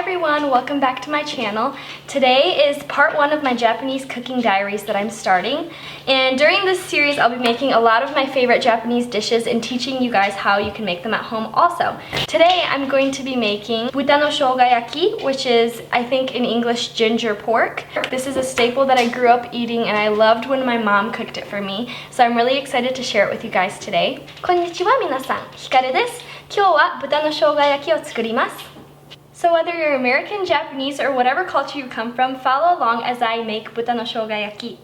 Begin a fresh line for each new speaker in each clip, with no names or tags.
everyone, welcome back to my channel. Today is part 1 of my Japanese cooking diaries that I'm starting. And during this series, I'll be making a lot of my favorite Japanese dishes and teaching you guys how you can make them at home also. Today, I'm going to be making Buta no Shogayaki, which is, I think in English, ginger pork. This is a staple that I grew up eating and I loved when my mom cooked it for me. So I'm really excited to share it with you guys today. Konnichiwa minasan, Hikaru desu. 今日は豚の生姜焼きを作ります。So whether you're American, Japanese, or whatever culture you come from, follow along as I make buta no shogayaki.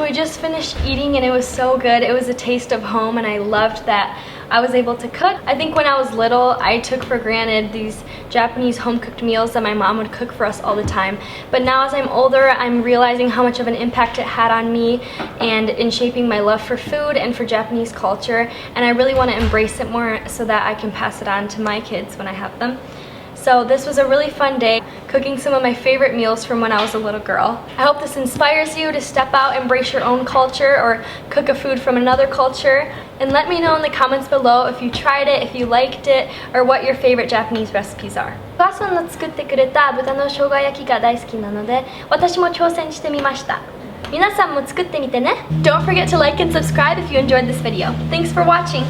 We just finished eating and it was so good. It was a taste of home and I loved that I was able to cook. I think when I was little, I took for granted these Japanese home-cooked meals that my mom would cook for us all the time. But now as I'm older, I'm realizing how much of an impact it had on me and in shaping my love for food and for Japanese culture. And I really want to embrace it more so that I can pass it on to my kids when I have them. So this was a really fun day, cooking some of my favorite meals from when I was a little girl. I hope this inspires you to step out, embrace your own culture, or cook a food from another culture. And let me know in the comments below if you tried it, if you liked it, or what your favorite Japanese recipes are. お母さんの作ってくれた豚の生姜焼きが大好きなので、私も挑戦してみました。皆さんも作ってみてね。Don't forget to like and subscribe if you enjoyed this video. Thanks for watching.